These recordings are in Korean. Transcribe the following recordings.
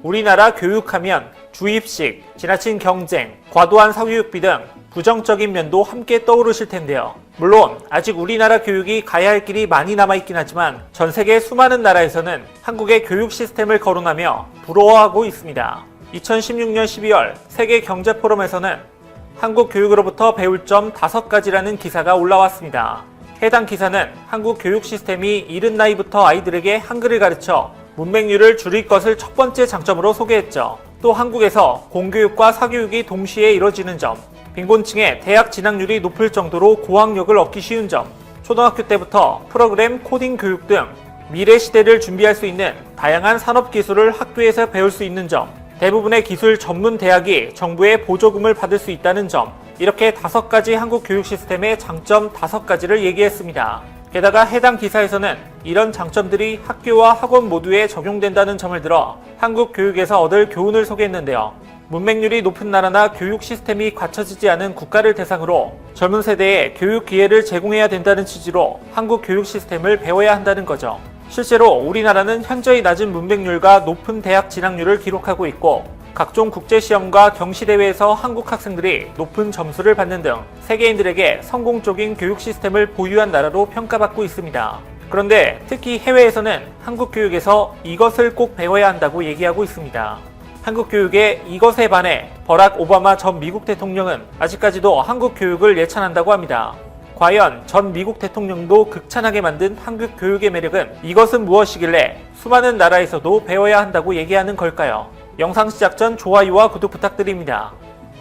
우리나라 교육하면 주입식, 지나친 경쟁, 과도한 사교육비 등 부정적인 면도 함께 떠오르실 텐데요. 물론 아직 우리나라 교육이 가야 할 길이 많이 남아있긴 하지만 전 세계 수많은 나라에서는 한국의 교육 시스템을 거론하며 부러워하고 있습니다. 2016년 12월 세계경제포럼에서는 한국 교육으로부터 배울 점 5가지라는 기사가 올라왔습니다. 해당 기사는 한국 교육 시스템이 이른 나이부터 아이들에게 한글을 가르쳐 문맹률을 줄일 것을 첫 번째 장점으로 소개했죠. 또 한국에서 공교육과 사교육이 동시에 이뤄지는 점, 빈곤층의 대학 진학률이 높을 정도로 고학력을 얻기 쉬운 점, 초등학교 때부터 프로그램 코딩 교육 등 미래 시대를 준비할 수 있는 다양한 산업 기술을 학교에서 배울 수 있는 점, 대부분의 기술 전문 대학이 정부의 보조금을 받을 수 있다는 점, 이렇게 5가지 한국 교육 시스템의 장점 5가지를 얘기했습니다. 게다가 해당 기사에서는 이런 장점들이 학교와 학원 모두에 적용된다는 점을 들어 한국 교육에서 얻을 교훈을 소개했는데요. 문맹률이 높은 나라나 교육 시스템이 갖춰지지 않은 국가를 대상으로 젊은 세대에 교육 기회를 제공해야 된다는 취지로 한국 교육 시스템을 배워야 한다는 거죠. 실제로 우리나라는 현저히 낮은 문맹률과 높은 대학 진학률을 기록하고 있고 각종 국제시험과 경시대회에서 한국 학생들이 높은 점수를 받는 등 세계인들에게 성공적인 교육 시스템을 보유한 나라로 평가받고 있습니다. 그런데 특히 해외에서는 한국 교육에서 이것을 꼭 배워야 한다고 얘기하고 있습니다. 한국 교육의 이것에 반해 버락 오바마 전 미국 대통령은 아직까지도 한국 교육을 예찬한다고 합니다. 과연 전 미국 대통령도 극찬하게 만든 한국 교육의 매력은 이것은 무엇이길래 수많은 나라에서도 배워야 한다고 얘기하는 걸까요? 영상 시작 전 좋아요와 구독 부탁드립니다.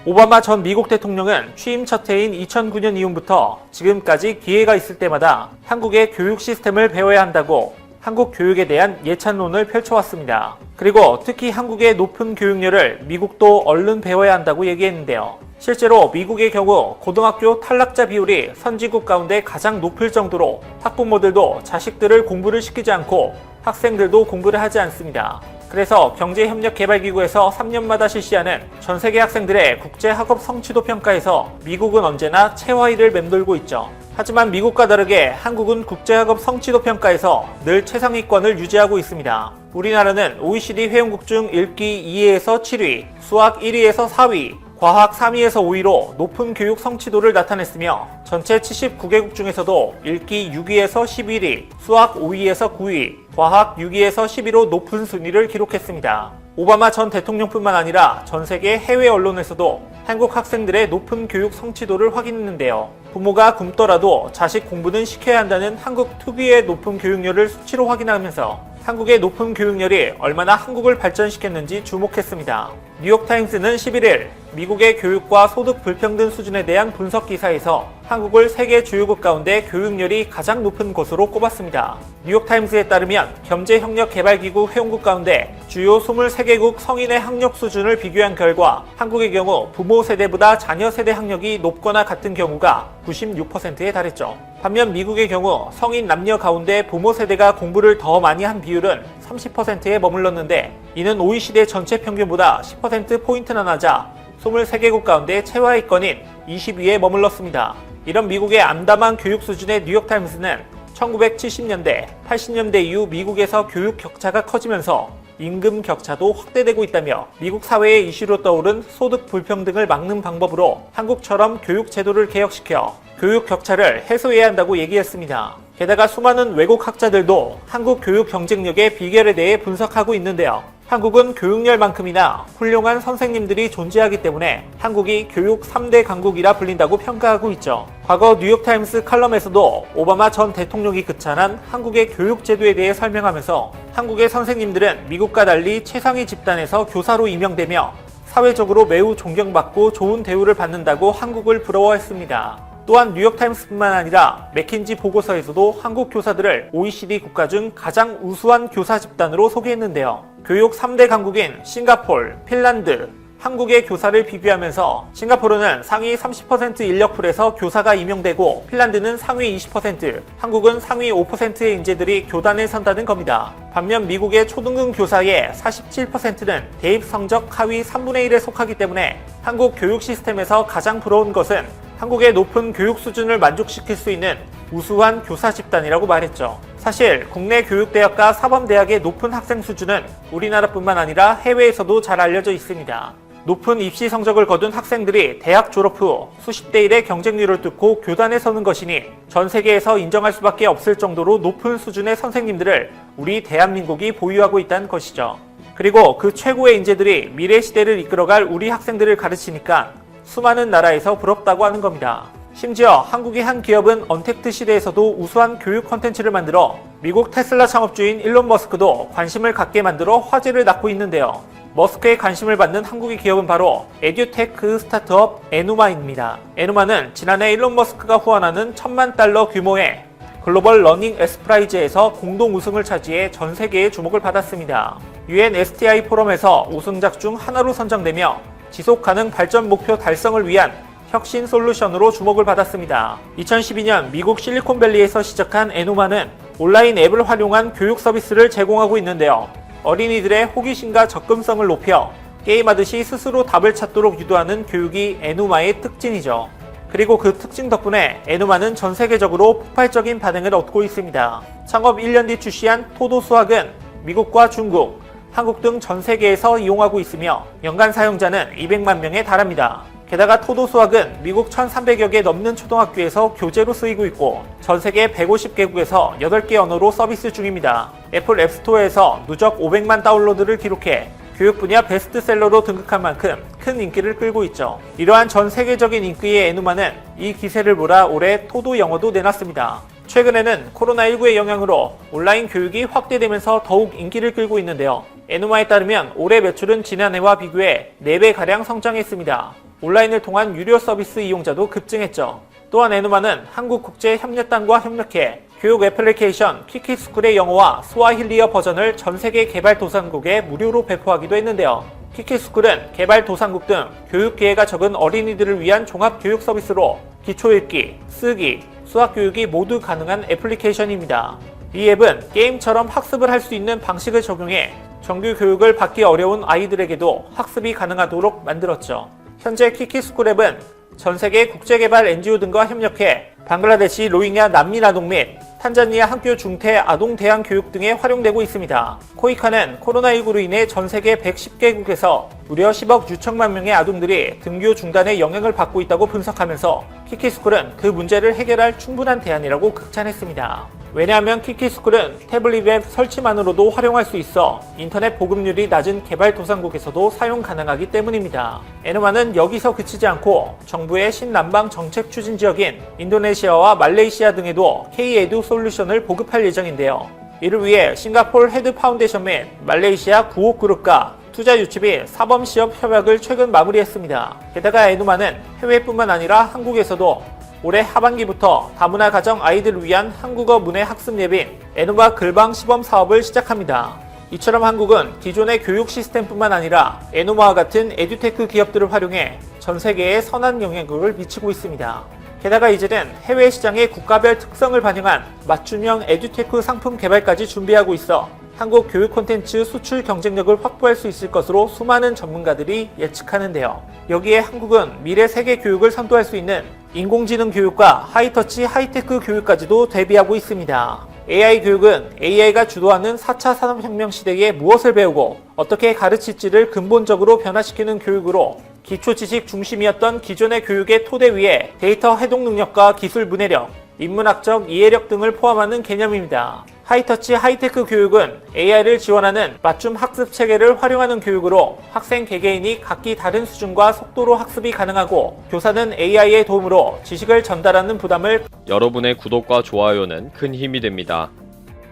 오바마 전 미국 대통령은 취임 첫 해인 2009년 이후부터 지금까지 기회가 있을 때마다 한국의 교육 시스템을 배워야 한다고 한국 교육에 대한 예찬론을 펼쳐왔습니다. 그리고 특히 한국의 높은 교육열을 미국도 얼른 배워야 한다고 얘기했는데요. 실제로 미국의 경우 고등학교 탈락자 비율이 선진국 가운데 가장 높을 정도로 학부모들도 자식들을 공부를 시키지 않고 학생들도 공부를 하지 않습니다. 그래서 경제협력개발기구에서 3년마다 실시하는 전 세계 학생들의 국제학업 성취도 평가에서 미국은 언제나 최하위를 맴돌고 있죠. 하지만 미국과 다르게 한국은 국제학업 성취도 평가에서 늘 최상위권을 유지하고 있습니다. 우리나라는 OECD 회원국 중 읽기 2위에서 7위, 수학 1위에서 4위, 과학 3위에서 5위로 높은 교육 성취도를 나타냈으며 전체 79개국 중에서도 읽기 6위에서 11위, 수학 5위에서 9위, 과학 6위에서 10위로 높은 순위를 기록했습니다. 오바마 전 대통령뿐만 아니라 전 세계 해외 언론에서도 한국 학생들의 높은 교육 성취도를 확인했는데요. 부모가 굶더라도 자식 공부는 시켜야 한다는 한국 특유의 높은 교육열을 수치로 확인하면서 한국의 높은 교육열이 얼마나 한국을 발전시켰는지 주목했습니다. 뉴욕타임스는 11일 미국의 교육과 소득 불평등 수준에 대한 분석 기사에서 한국을 세계 주요국 가운데 교육열이 가장 높은 곳으로 꼽았습니다. 뉴욕타임스에 따르면 경제협력개발기구 회원국 가운데 주요 23개국 성인의 학력 수준을 비교한 결과 한국의 경우 부모 세대보다 자녀 세대 학력이 높거나 같은 경우가 96%에 달했죠. 반면 미국의 경우 성인 남녀 가운데 부모 세대가 공부를 더 많이 한 비율은 30%에 머물렀는데 이는 OECD 전체 평균보다 10%포인트나 낮아 23개국 가운데 최하위권인 20위에 머물렀습니다. 이런 미국의 암담한 교육 수준의 뉴욕타임스는 1970년대, 80년대 이후 미국에서 교육 격차가 커지면서 임금 격차도 확대되고 있다며 미국 사회의 이슈로 떠오른 소득 불평등을 막는 방법으로 한국처럼 교육 제도를 개혁시켜 교육 격차를 해소해야 한다고 얘기했습니다. 게다가 수많은 외국 학자들도 한국 교육 경쟁력의 비결에 대해 분석하고 있는데요. 한국은 교육열만큼이나 훌륭한 선생님들이 존재하기 때문에 한국이 교육 3대 강국이라 불린다고 평가하고 있죠. 과거 뉴욕타임스 칼럼에서도 오바마 전 대통령이 극찬한 한국의 교육 제도에 대해 설명하면서 한국의 선생님들은 미국과 달리 최상위 집단에서 교사로 임명되며 사회적으로 매우 존경받고 좋은 대우를 받는다고 한국을 부러워했습니다. 또한 뉴욕타임스뿐만 아니라 맥킨지 보고서에서도 한국 교사들을 OECD 국가 중 가장 우수한 교사 집단으로 소개했는데요. 교육 3대 강국인 싱가포르, 핀란드, 한국의 교사를 비교하면서 싱가포르는 상위 30% 인력풀에서 교사가 임용되고 핀란드는 상위 20%, 한국은 상위 5%의 인재들이 교단에 선다는 겁니다. 반면 미국의 초등급 교사의 47%는 대입 성적 하위 3분의 1에 속하기 때문에 한국 교육 시스템에서 가장 부러운 것은 한국의 높은 교육 수준을 만족시킬 수 있는 우수한 교사 집단이라고 말했죠. 사실 국내 교육대학과 사범대학의 높은 학생 수준은 우리나라뿐만 아니라 해외에서도 잘 알려져 있습니다. 높은 입시 성적을 거둔 학생들이 대학 졸업 후 수십 대 1의 경쟁률을 뚫고 교단에 서는 것이니 전 세계에서 인정할 수밖에 없을 정도로 높은 수준의 선생님들을 우리 대한민국이 보유하고 있다는 것이죠. 그리고 그 최고의 인재들이 미래 시대를 이끌어갈 우리 학생들을 가르치니까 수많은 나라에서 부럽다고 하는 겁니다. 심지어 한국의 한 기업은 언택트 시대에서도 우수한 교육 콘텐츠를 만들어 미국 테슬라 창업주인 일론 머스크도 관심을 갖게 만들어 화제를 낳고 있는데요. 머스크의 관심을 받는 한국의 기업은 바로 에듀테크 스타트업 에누마입니다. 에누마는 지난해 일론 머스크가 후원하는 $10,000,000 규모의 글로벌 러닝 에스프라이즈에서 공동 우승을 차지해 전 세계의 주목을 받았습니다. UN STI 포럼에서 우승작 중 하나로 선정되며 지속가능 발전 목표 달성을 위한 혁신 솔루션으로 주목을 받았습니다. 2012년 미국 실리콘밸리에서 시작한 에누마는 온라인 앱을 활용한 교육 서비스를 제공하고 있는데요. 어린이들의 호기심과 접근성을 높여 게임하듯이 스스로 답을 찾도록 유도하는 교육이 에누마의 특징이죠. 그리고 그 특징 덕분에 에누마는 전 세계적으로 폭발적인 반응을 얻고 있습니다. 창업 1년 뒤 출시한 토도 수학은 미국과 중국, 한국 등 전 세계에서 이용하고 있으며 연간 사용자는 200만 명에 달합니다. 게다가 토도 수학은 미국 1,300여 개 넘는 초등학교에서 교재로 쓰이고 있고 전 세계 150개국에서 8개 언어로 서비스 중입니다. 애플 앱스토어에서 누적 500만 다운로드를 기록해 교육 분야 베스트셀러로 등극한 만큼 큰 인기를 끌고 있죠. 이러한 전 세계적인 인기의 에누마는 이 기세를 몰아 올해 토도 영어도 내놨습니다. 최근에는 코로나19의 영향으로 온라인 교육이 확대되면서 더욱 인기를 끌고 있는데요. 에누마에 따르면 올해 매출은 지난해와 비교해 4배가량 성장했습니다. 온라인을 통한 유료 서비스 이용자도 급증했죠. 또한 에누마는 한국국제협력단과 협력해 교육 애플리케이션 키키스쿨의 영어와 스와힐리어 버전을 전 세계 개발도상국에 무료로 배포하기도 했는데요. 키키스쿨은 개발도상국 등 교육 기회가 적은 어린이들을 위한 종합교육 서비스로 기초 읽기, 쓰기, 수학 교육이 모두 가능한 애플리케이션입니다. 이 앱은 게임처럼 학습을 할 수 있는 방식을 적용해 정규 교육을 받기 어려운 아이들에게도 학습이 가능하도록 만들었죠. 현재 키키스쿨 앱은 전 세계 국제개발 NGO 등과 협력해 방글라데시 로힝야 난민 아동 및 탄자니아 학교 중퇴 아동 대안 교육 등에 활용되고 있습니다. 코이카는 코로나19로 인해 전 세계 110개국에서 무려 10억 6천만 명의 아동들이 등교 중단의 영향을 받고 있다고 분석하면서 키키스쿨은 그 문제를 해결할 충분한 대안이라고 극찬했습니다. 왜냐하면 키키스쿨은 태블릿 앱 설치만으로도 활용할 수 있어 인터넷 보급률이 낮은 개발도상국에서도 사용 가능하기 때문입니다. 에누마는 여기서 그치지 않고 정부의 신남방 정책 추진 지역인 인도네시아와 말레이시아 등에도 K-에듀 솔루션을 보급할 예정인데요. 이를 위해 싱가포르 헤드 파운데이션 및 말레이시아 구옥그룹과 투자 유치 및 사범시업 협약을 최근 마무리했습니다. 게다가 에누마는 해외뿐만 아니라 한국에서도 올해 하반기부터 다문화 가정 아이들을 위한 한국어 문해 학습 앱인 에누마 글방 시범 사업을 시작합니다. 이처럼 한국은 기존의 교육 시스템뿐만 아니라 에누마와 같은 에듀테크 기업들을 활용해 전 세계에 선한 영향력을 미치고 있습니다. 게다가 이제는 해외 시장의 국가별 특성을 반영한 맞춤형 에듀테크 상품 개발까지 준비하고 있어 한국 교육 콘텐츠 수출 경쟁력을 확보할 수 있을 것으로 수많은 전문가들이 예측하는데요. 여기에 한국은 미래 세계 교육을 선도할 수 있는 인공지능 교육과 하이터치 하이테크 교육까지도 대비하고 있습니다. AI 교육은 AI가 주도하는 4차 산업혁명 시대에 무엇을 배우고 어떻게 가르칠지를 근본적으로 변화시키는 교육으로 기초 지식 중심이었던 기존의 교육의 토대 위에 데이터 해독 능력과 기술 문해력, 인문학적 이해력 등을 포함하는 개념입니다. 하이터치 하이테크 교육은 AI를 지원하는 맞춤 학습 체계를 활용하는 교육으로 학생 개개인이 각기 다른 수준과 속도로 학습이 가능하고 교사는 AI의 도움으로 지식을 전달하는 부담을 여러분의 구독과 좋아요는 큰 힘이 됩니다.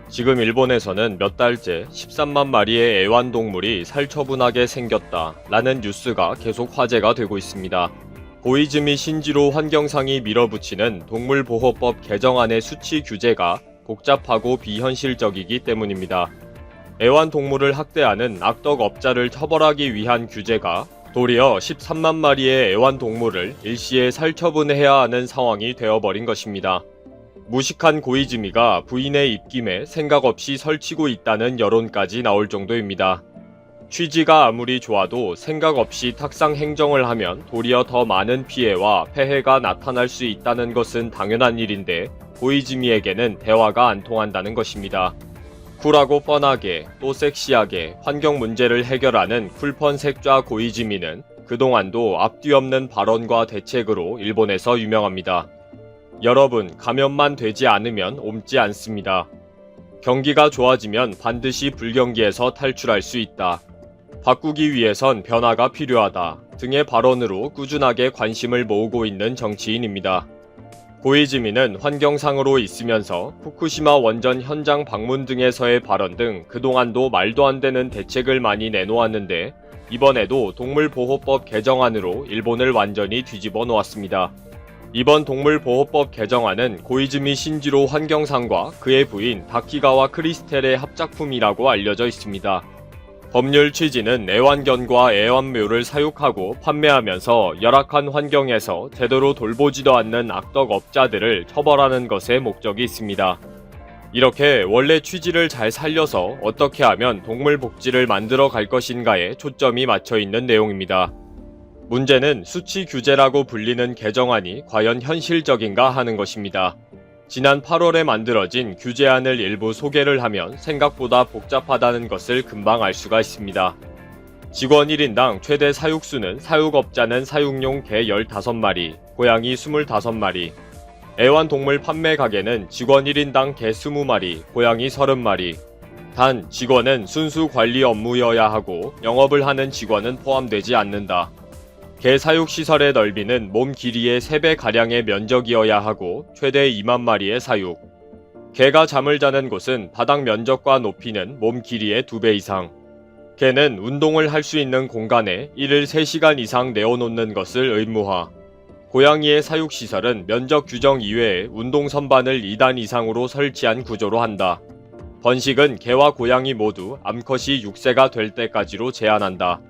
지금 일본에서는 몇 달째 13만 마리의 애완동물이 살처분하게 생겼다 라는 뉴스가 계속 화제가 되고 있습니다. 고이즈미 신지로 환경상이 밀어붙이는 동물보호법 개정안의 수치 규제가 복잡하고 비현실적이기 때문입니다. 애완동물을 학대하는 악덕업자를 처벌하기 위한 규제가 도리어 13만 마리의 애완동물을 일시에 살처분해야 하는 상황이 되어버린 것입니다. 무식한 고이즈미가 부인의 입김에 생각 없이 설치고 있다는 여론까지 나올 정도입니다. 취지가 아무리 좋아도 생각 없이 탁상 행정을 하면 도리어 더 많은 피해와 폐해가 나타날 수 있다는 것은 당연한 일인데 고이즈미에게는 대화가 안 통한다는 것입니다. 쿨하고 뻔하게 또 섹시하게 환경 문제를 해결하는 쿨펀색좌 고이즈미는 그동안도 앞뒤 없는 발언과 대책으로 일본에서 유명합니다. 여러분, 감염만 되지 않으면 옮지 않습니다. 경기가 좋아지면 반드시 불경기에서 탈출할 수 있다. 바꾸기 위해선 변화가 필요하다 등의 발언으로 꾸준하게 관심을 모으고 있는 정치인입니다. 고이즈미는 환경상으로 있으면서 후쿠시마 원전 현장 방문 등에서의 발언 등 그동안도 말도 안 되는 대책을 많이 내놓았는데 이번에도 동물보호법 개정안으로 일본을 완전히 뒤집어 놓았습니다. 이번 동물보호법 개정안은 고이즈미 신지로 환경상과 그의 부인 다키가와 크리스텔의 합작품이라고 알려져 있습니다. 법률 취지는 애완견과 애완묘를 사육하고 판매하면서 열악한 환경에서 제대로 돌보지도 않는 악덕업자들을 처벌하는 것에 목적이 있습니다. 이렇게 원래 취지를 잘 살려서 어떻게 하면 동물 복지를 만들어 갈 것인가에 초점이 맞춰 있는 내용입니다. 문제는 수치 규제라고 불리는 개정안이 과연 현실적인가 하는 것입니다. 지난 8월에 만들어진 규제안을 일부 소개를 하면 생각보다 복잡하다는 것을 금방 알 수가 있습니다. 직원 1인당 최대 사육수는 사육업자는 사육용 개 15마리, 고양이 25마리, 애완동물 판매 가게는 직원 1인당 개 20마리, 고양이 30마리. 단, 직원은 순수 관리 업무여야 하고 영업을 하는 직원은 포함되지 않는다. 개 사육시설의 넓이는 몸 길이의 3배가량의 면적이어야 하고 최대 2만 마리의 사육. 개가 잠을 자는 곳은 바닥 면적과 높이는 몸 길이의 2배 이상. 개는 운동을 할 수 있는 공간에 1일 3시간 이상 내어놓는 것을 의무화. 고양이의 사육시설은 면적 규정 이외에 운동 선반을 2단 이상으로 설치한 구조로 한다. 번식은 개와 고양이 모두 암컷이 6세가 될 때까지로 제한한다.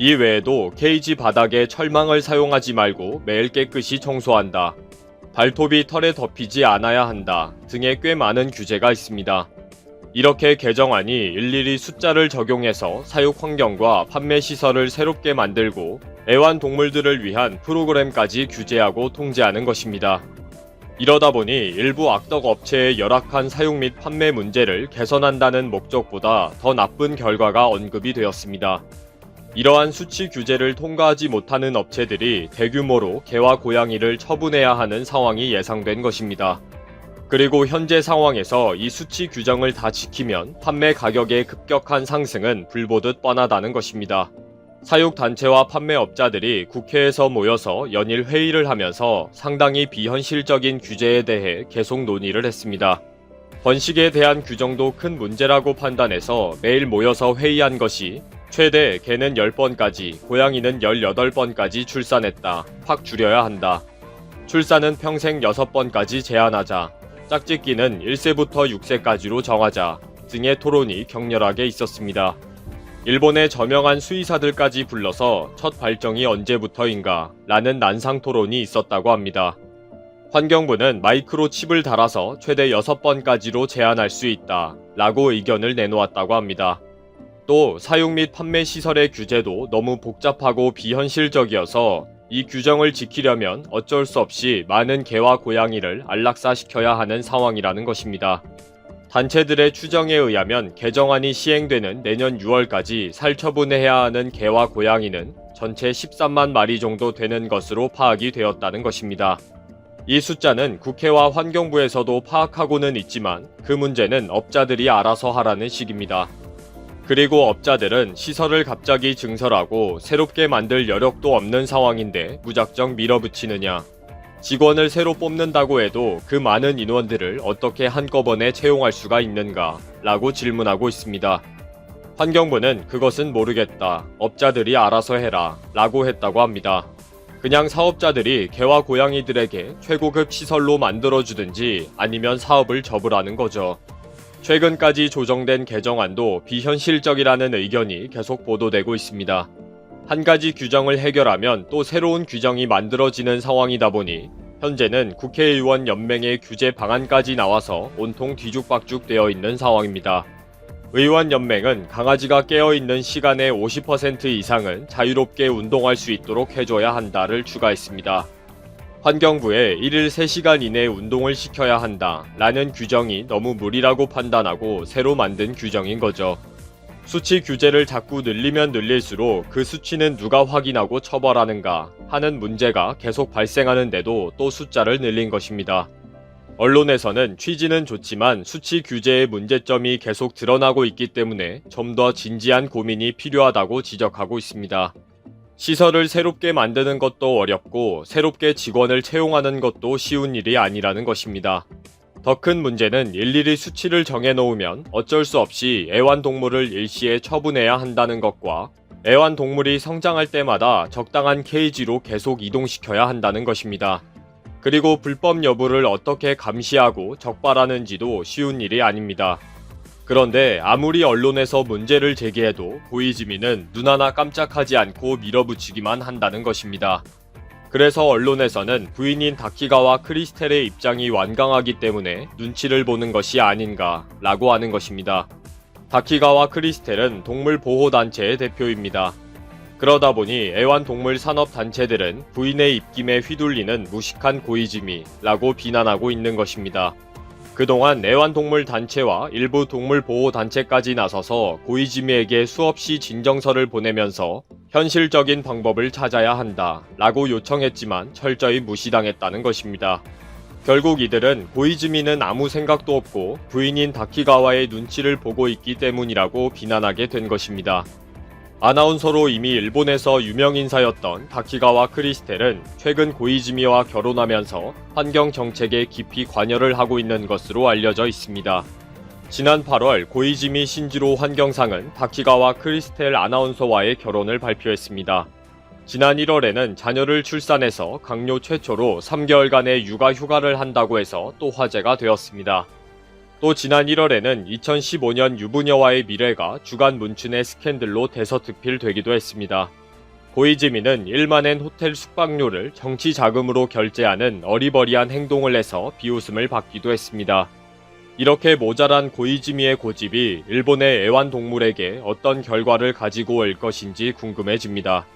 이 외에도 케이지 바닥에 철망을 사용하지 말고 매일 깨끗이 청소한다. 발톱이 털에 덮이지 않아야 한다 등의 꽤 많은 규제가 있습니다. 이렇게 개정안이 일일이 숫자를 적용해서 사육 환경과 판매 시설을 새롭게 만들고 애완동물들을 위한 프로그램까지 규제하고 통제하는 것입니다. 이러다 보니 일부 악덕 업체의 열악한 사육 및 판매 문제를 개선한다는 목적보다 더 나쁜 결과가 언급이 되었습니다. 이러한 수치 규제를 통과하지 못하는 업체들이 대규모로 개와 고양이를 처분해야 하는 상황이 예상된 것입니다. 그리고 현재 상황에서 이 수치 규정을 다 지키면 판매 가격의 급격한 상승은 불보듯 뻔하다는 것입니다. 사육단체와 판매업자들이 국회에서 모여서 연일 회의를 하면서 상당히 비현실적인 규제에 대해 계속 논의를 했습니다. 번식에 대한 규정도 큰 문제라고 판단해서 매일 모여서 회의한 것이 최대 개는 10번까지, 고양이는 18번까지 출산했다. 확 줄여야 한다. 출산은 평생 6번까지 제한하자. 짝짓기는 1세부터 6세까지로 정하자. 등의 토론이 격렬하게 있었습니다. 일본의 저명한 수의사들까지 불러서 첫 발정이 언제부터인가 라는 난상 토론이 있었다고 합니다. 환경부는 마이크로칩을 달아서 최대 6번까지로 제한할 수 있다 라고 의견을 내놓았다고 합니다. 또 사육 및 판매 시설의 규제도 너무 복잡하고 비현실적이어서 이 규정을 지키려면 어쩔 수 없이 많은 개와 고양이를 안락사시켜야 하는 상황이라는 것입니다. 단체들의 추정에 의하면 개정안이 시행되는 내년 6월까지 살처분해야 하는 개와 고양이는 전체 13만 마리 정도 되는 것으로 파악이 되었다는 것입니다. 이 숫자는 국회와 환경부에서도 파악하고는 있지만 그 문제는 업자들이 알아서 하라는 식입니다. 그리고 업자들은 시설을 갑자기 증설하고 새롭게 만들 여력도 없는 상황인데 무작정 밀어붙이느냐. 직원을 새로 뽑는다고 해도 그 많은 인원들을 어떻게 한꺼번에 채용할 수가 있는가 라고 질문하고 있습니다. 환경부는 그것은 모르겠다. 업자들이 알아서 해라 라고 했다고 합니다. 그냥 사업자들이 개와 고양이들에게 최고급 시설로 만들어주든지 아니면 사업을 접으라는 거죠. 최근까지 조정된 개정안도 비현실적이라는 의견이 계속 보도되고 있습니다. 한 가지 규정을 해결하면 또 새로운 규정이 만들어지는 상황이다 보니 현재는 국회의원 연맹의 규제 방안까지 나와서 온통 뒤죽박죽 되어 있는 상황입니다. 의원 연맹은 강아지가 깨어있는 시간의 50% 이상은 자유롭게 운동할 수 있도록 해줘야 한다를 추가했습니다. 환경부에 1일 3시간 이내 운동을 시켜야 한다 라는 규정이 너무 무리라고 판단하고 새로 만든 규정인 거죠. 수치 규제를 자꾸 늘리면 늘릴수록 그 수치는 누가 확인하고 처벌하는가 하는 문제가 계속 발생하는데도 또 숫자를 늘린 것입니다. 언론에서는 취지는 좋지만 수치 규제의 문제점이 계속 드러나고 있기 때문에 좀 더 진지한 고민이 필요하다고 지적하고 있습니다. 시설을 새롭게 만드는 것도 어렵고 새롭게 직원을 채용하는 것도 쉬운 일이 아니라는 것입니다. 더 큰 문제는 일일이 수치를 정해놓으면 어쩔 수 없이 애완동물을 일시에 처분해야 한다는 것과 애완동물이 성장할 때마다 적당한 케이지로 계속 이동시켜야 한다는 것입니다. 그리고 불법 여부를 어떻게 감시하고 적발하는지도 쉬운 일이 아닙니다. 그런데 아무리 언론에서 문제를 제기해도 고이즈미는 눈 하나 깜짝하지 않고 밀어붙이기만 한다는 것입니다. 그래서 언론에서는 부인인 다키가와 크리스텔의 입장이 완강하기 때문에 눈치를 보는 것이 아닌가 라고 하는 것입니다. 다키가와 크리스텔은 동물보호단체의 대표입니다. 그러다 보니 애완동물 산업단체들은 부인의 입김에 휘둘리는 무식한 고이즈미라고 비난하고 있는 것입니다. 그동안 애완동물 단체와 일부 동물보호단체까지 나서서 고이즈미에게 수없이 진정서를 보내면서 현실적인 방법을 찾아야 한다 라고 요청했지만 철저히 무시당했다는 것입니다. 결국 이들은 고이즈미는 아무 생각도 없고 부인인 다키가와의 눈치를 보고 있기 때문이라고 비난하게 된 것입니다. 아나운서로 이미 일본에서 유명 인사였던 다키가와 크리스텔은 최근 고이즈미와 결혼하면서 환경 정책에 깊이 관여를 하고 있는 것으로 알려져 있습니다. 지난 8월 고이즈미 신지로 환경상은 다키가와 크리스텔 아나운서와의 결혼을 발표했습니다. 지난 1월에는 자녀를 출산해서 강요 최초로 3개월간의 육아 휴가를 한다고 해서 또 화제가 되었습니다. 또 지난 1월에는 2015년 유부녀와의 미래가 주간 문춘의 스캔들로 대서특필되기도 했습니다. 고이즈미는 1만엔 호텔 숙박료를 정치 자금으로 결제하는 어리버리한 행동을 해서 비웃음을 받기도 했습니다. 이렇게 모자란 고이즈미의 고집이 일본의 애완동물에게 어떤 결과를 가지고 올 것인지 궁금해집니다.